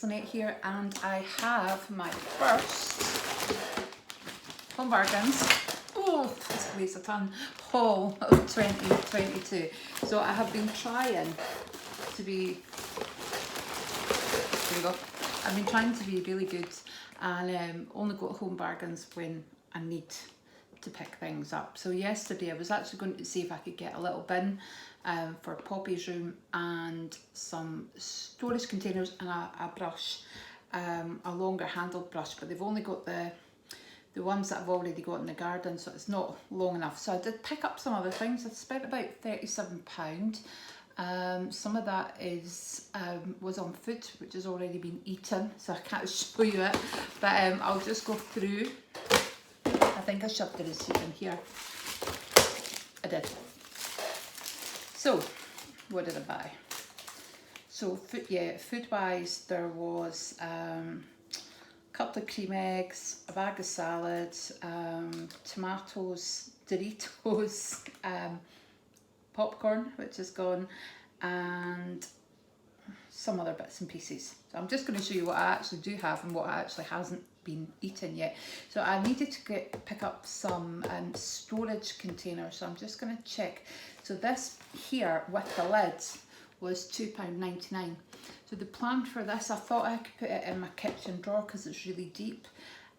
it's Lynette here, and I have my first Home Bargains, oh this weighs a ton, haul of 2022. So I have been trying to be, there we go, I've been trying to be really good and only go to Home Bargains when I need to pick things up. So yesterday I was actually going to see if I could get a little bin for Poppy's room and some storage containers and a brush, a longer handled brush, but they've only got the ones that I've already got in the garden, so it's not long enough. So I did pick up some other things. I spent about £37. Some of that was on food which has already been eaten, so I can't show you it, but I'll just go through. I think I shoved the receipt in here. I did. So, what did I buy? So, food wise, there was a couple of cream eggs, a bag of salads, tomatoes, Doritos, popcorn, which is gone, and some other bits and pieces. So I'm just going to show you what I actually do have and what actually hasn't been eaten yet. So I needed to pick up some storage containers, so I'm just going to check. So this here with the lids was £2.99. So the plan for this, I thought I could put it in my kitchen drawer because it's really deep,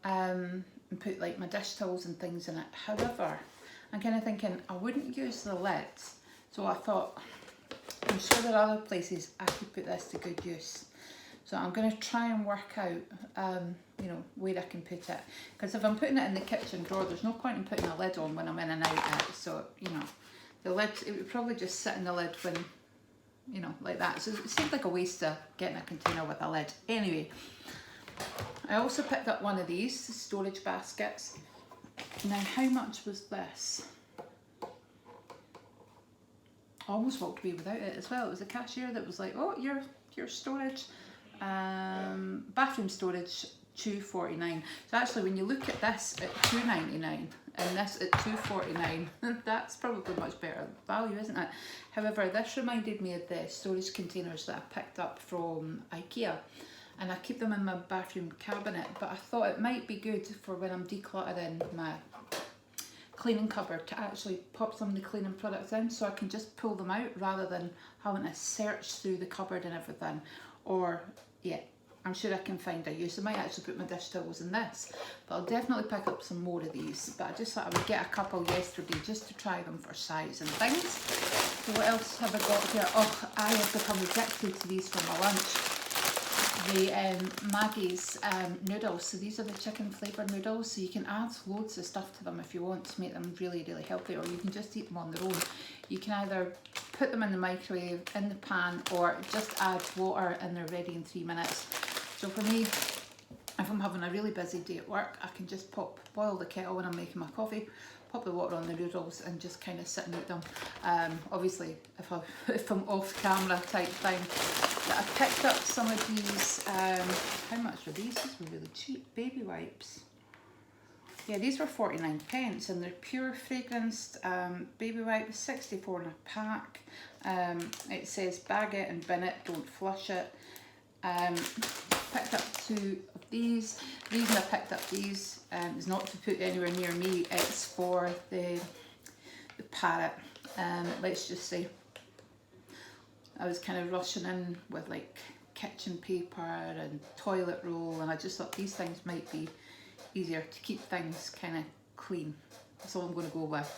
and put like my dish towels and things in it. However, I'm kind of thinking I wouldn't use the lids, so I thought I'm sure there are other places I could put this to good use. So I'm going to try and work out you know, where I can put it, because if I'm putting it in the kitchen drawer, there's no point in putting a lid on when I'm in and out of it. So you know, the lid, it would probably just sit in the lid when, you know, like that. So it seemed like a waste of getting a container with a lid. Anyway, I also picked up one of these storage baskets. Now, how much was this? I almost walked away without it as well. It was a cashier that was like, oh, your storage, bathroom storage, £2.49. So actually, when you look at this at £2.99 and this at £2.49, that's probably much better value, isn't it? However, this reminded me of the storage containers that I picked up from IKEA, and I keep them in my bathroom cabinet, but I thought it might be good for when I'm decluttering my cleaning cupboard to actually pop some of the cleaning products in, so I can just pull them out rather than having to search through the cupboard and everything. Or yeah, I'm sure I can find a use. I might actually put my dish towels in this, but I'll definitely pick up some more of these. But I just thought I would get a couple yesterday just to try them for size and things. So what else have I got here? Oh, I have become addicted to these for my lunch. The Maggi's noodles. So these are the chicken flavoured noodles. So you can add loads of stuff to them if you want to make them really, really healthy, or you can just eat them on their own. You can either put them in the microwave, in the pan, or just add water and they're ready in 3 minutes. So for me, if I'm having a really busy day at work, I can just boil the kettle when I'm making my coffee, pop the water on the noodles and just kind of sit and eat them. Obviously, if I'm off camera type thing. But I picked up some of these, how much were these? These were really cheap, baby wipes. Yeah, these were 49p, and they're pure fragranced baby wipes, 64 in a pack. It says bag it and bin it, don't flush it. Picked up 2 of these. The reason I picked up these is not to put anywhere near me, it's for the parrot. Let's just say I was kind of rushing in with like kitchen paper and toilet roll, and I just thought these things might be easier to keep things kind of clean. That's all I'm going to go with.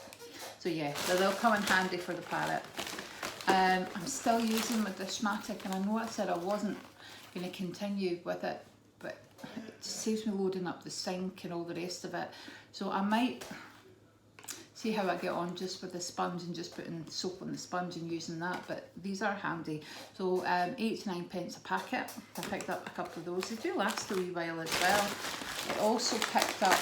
So yeah, they'll come in handy for the parrot. I'm still using my Dishmatic, and I know I said I wasn't going to continue with it, but it just saves me loading up the sink and all the rest of it. So I might see how I get on just with the sponge and just putting soap on the sponge and using that, but these are handy. So 8 to 9p a packet. I picked up a couple of those. They do last a wee while as well. I also picked up,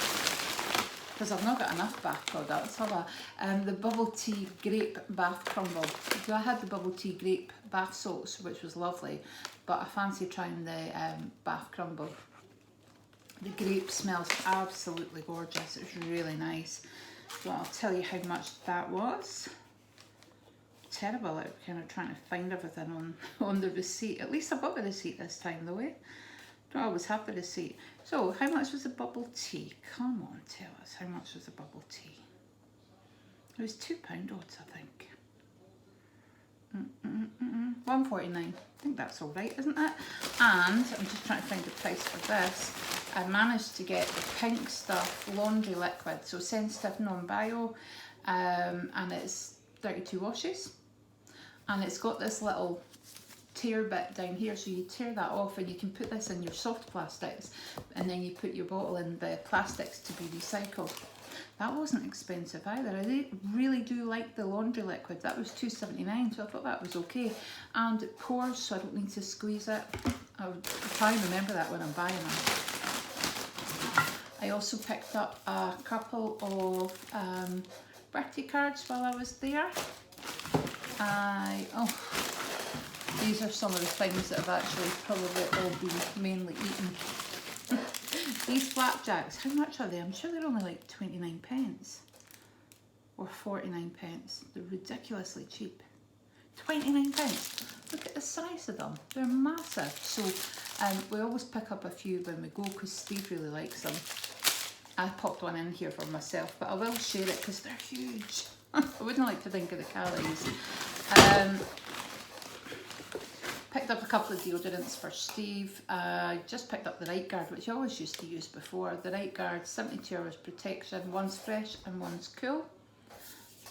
because I've not got enough bath products, have I? The bubble tea grape bath crumble. So I had the bubble tea grape bath salts, which was lovely, but I fancy trying the bath crumble. The grape smells absolutely gorgeous. It's really nice. So I'll tell you how much that was. Terrible at kind of trying to find everything on the receipt. At least I've got the receipt this time though, eh? Don't always have the receipt. So, how much was the bubble tea? Come on, tell us, how much was the bubble tea? It was £2 odds, I think. £1.49. I think that's all right, isn't it? And I'm just trying to find the price for this. I managed to get the Pink Stuff laundry liquid, so sensitive, non-bio, and it's 32 washes. And it's got this little tear bit down here, so you tear that off and you can put this in your soft plastics, and then you put your bottle in the plastics to be recycled. That wasn't expensive either. I really do like the laundry liquid. That was £2.79, so I thought that was okay. And it pours, so I don't need to squeeze it. I'll try and remember that when I'm buying them. I also picked up a couple of birthday cards while I was there. These are some of the things that have actually probably all been mainly eaten. These flapjacks, how much are they? I'm sure they're only like 29 pence or 49 pence. They're ridiculously cheap. 29 pence. Look at the size of them. They're massive. So we always pick up a few when we go because Steve really likes them. I popped one in here for myself, but I will share it because they're huge. I wouldn't like to think of the calories. Picked up a couple of deodorants for Steve. Just picked up the Right Guard, which I always used to use before. The Right Guard, 72 hours protection. One's fresh and one's cool.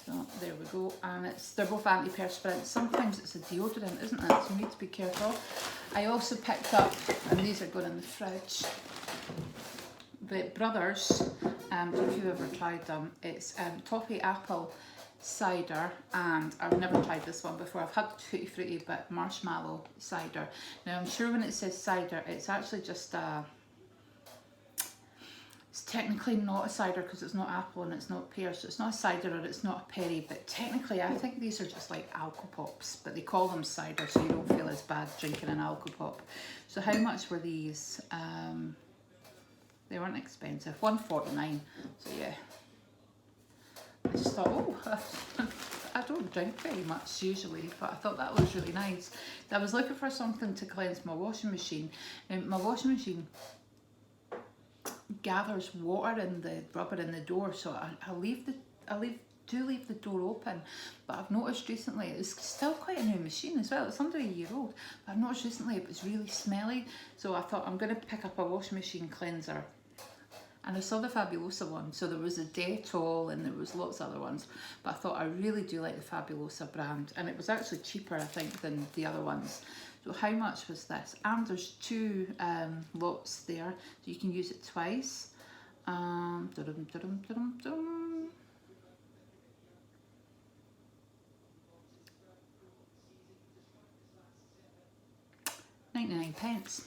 So there we go. And they're both antiperspirant. Sometimes it's a deodorant, isn't it? So you need to be careful. I also picked up, and these are going in the fridge, the Brothers. If you've ever tried them, it's toffee apple cider, and I've never tried this one before. I've had Tutti Frutti, but marshmallow cider. Now I'm sure when it says cider, it's actually just it's technically not a cider because it's not apple and it's not pear, so it's not a cider or it's not a perry, but technically I think these are just like Alcopops, but they call them cider so you don't feel as bad drinking an Alcopop. So how much were these? They weren't expensive, £1.49, so yeah. I just thought, oh, I don't drink very much usually, but I thought that was really nice. I was looking for something to cleanse my washing machine. My washing machine gathers water in the rubber in the door, so I leave the door open. But I've noticed recently, it's still quite a new machine as well. It's under a year old, but I've noticed recently it was really smelly. So I thought I'm going to pick up a washing machine cleanser. And I saw the Fabulosa one, so there was a Dettol and there was lots of other ones, but I thought I really do like the Fabulosa brand, and it was actually cheaper I think than the other ones. So how much was this? And there's two lots there, so you can use it twice. £99.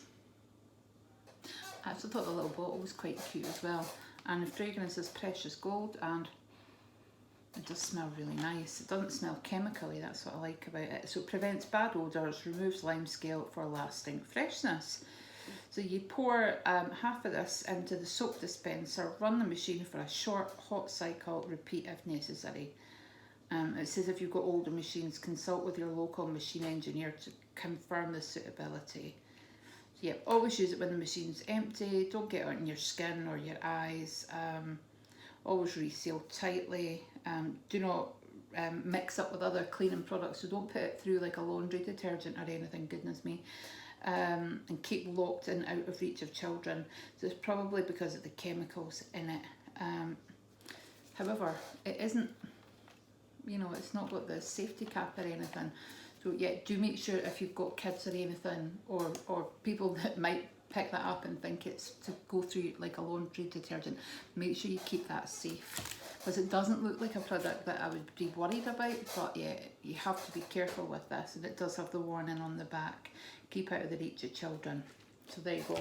I actually thought the little bottle was quite cute as well, and the fragrance is Precious Gold, and it does smell really nice. It doesn't smell chemically, that's what I like about it. So it prevents bad odours, removes lime scale for lasting freshness. So you pour half of this into the soap dispenser, run the machine for a short hot cycle, repeat if necessary. It says if you've got older machines, consult with your local machine engineer to confirm the suitability. Yep, always use it when the machine's empty. Don't get it on your skin or your eyes. Always reseal tightly. Do not mix up with other cleaning products, so don't put it through like a laundry detergent or anything, goodness me. And keep locked and out of reach of children. So it's probably because of the chemicals in it. However, it isn't, you know, it's not got the safety cap or anything. So yeah, do make sure if you've got kids or anything, or people that might pick that up and think it's to go through like a laundry detergent, make sure you keep that safe, because it doesn't look like a product that I would be worried about, but yeah, you have to be careful with this, and it does have the warning on the back, keep out of the reach of children. So there you go.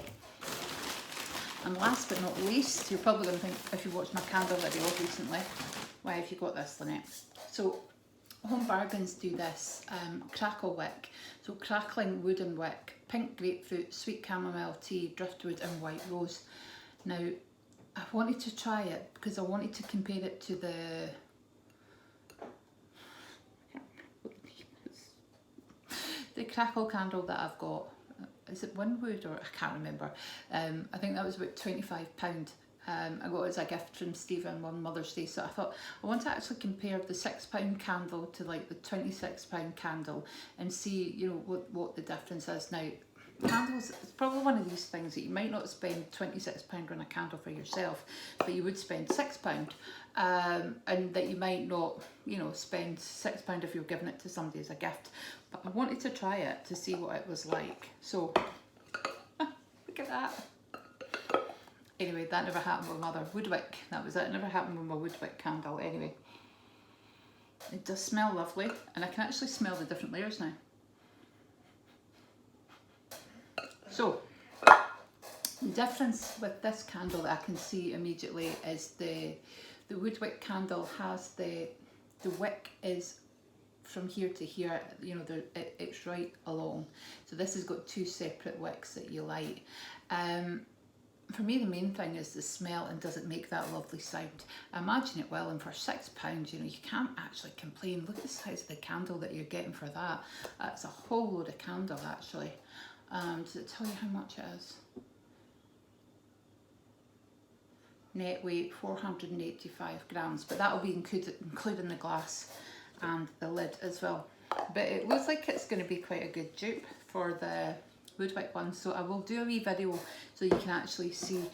And last but not least, you're probably going to think, if you watched my candle video recently, why have you got this, Lynette? So Home Bargains do this crackle wick, so crackling wooden wick, pink grapefruit, sweet chamomile tea, driftwood and white rose. Now I wanted to try it because I wanted to compare it to the crackle candle that I've got. is it Winwood, or I can't remember. I think that was about £25. I got it as a gift from Stephen on Mother's Day, so I thought I want to actually compare the £6 candle to like the £26 candle and see, you know, what the difference is. Now, candles, it's probably one of these things that you might not spend £26 on a candle for yourself, but you would spend £6, and that you might not, you know, spend £6 if you're giving it to somebody as a gift. But I wanted to try it to see what it was like. So, look at that. Anyway, that never happened with Mother. Woodwick, that was it. It never happened with my Woodwick candle. Anyway, it does smell lovely, and I can actually smell the different layers now. So, the difference with this candle that I can see immediately is the Woodwick candle has the wick is from here to here, you know, it's right along. So this has got two separate wicks that you light. For me, the main thing is the smell, and does it make that lovely sound? I imagine it will, and for £6, you know, you can't actually complain. Look at the size of the candle that you're getting for that. That's a whole load of candle, actually. Does it tell you how much it is? Net weight 485 grams, but that will be including the glass and the lid as well. But it looks like it's going to be quite a good dupe for the Woodwick one, so I will do a wee video so you can actually see,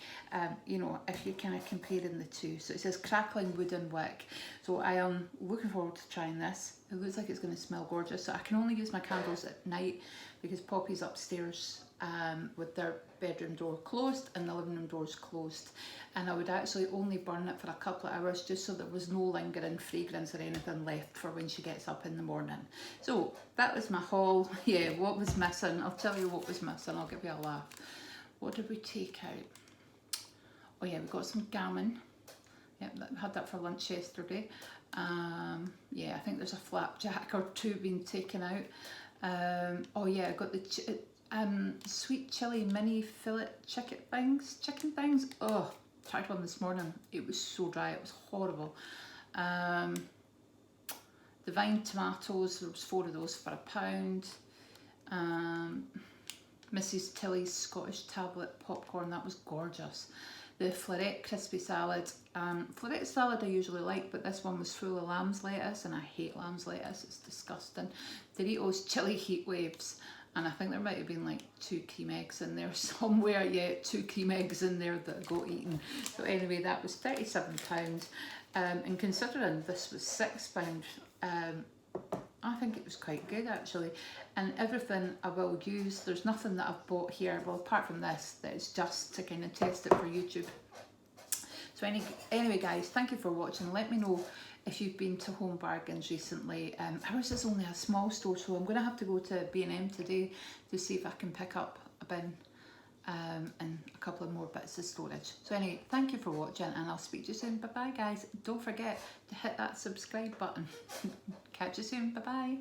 you know, if you're kind of comparing the two. So it says crackling wooden wick, so I am looking forward to trying this. It looks like it's going to smell gorgeous. So I can only use my candles at night because Poppy's upstairs with their bedroom door closed and the living room doors closed, and I would actually only burn it for a couple of hours just so there was no lingering fragrance or anything left for when she gets up in the morning. So that was my haul. Yeah, what was missing? I'll tell you what was missing. I'll give you a laugh. What did we take out? Oh yeah, we got some gammon. Yep, had that for lunch yesterday. Yeah, I think there's a flapjack or two being taken out. Oh yeah, I got the sweet chili mini fillet chicken things. Oh, tried one this morning. It was so dry, it was horrible. The vine tomatoes, there was 4 of those for £1. Mrs. Tilly's Scottish tablet popcorn, that was gorgeous. The floret crispy salad. Floret salad I usually like, but this one was full of lamb's lettuce, and I hate lamb's lettuce, it's disgusting. Doritos chili heat waves, and I think there might have been like 2 cream eggs in there somewhere. Yeah, 2 cream eggs in there that I got eaten. So anyway, that was £37. And considering this was £6, I think it was quite good actually. And everything I will use, there's nothing that I've bought here, well apart from this, that is just to kind of test it for YouTube. So anyway guys, thank you for watching. Let me know if you've been to Home Bargains recently. Ours is only a small store, so I'm going to have to go to B&M today to see if I can pick up a bin and a couple of more bits of storage. So anyway, thank you for watching, and I'll speak to you soon. Bye bye guys. Don't forget to hit that subscribe button. Catch you soon. Bye bye.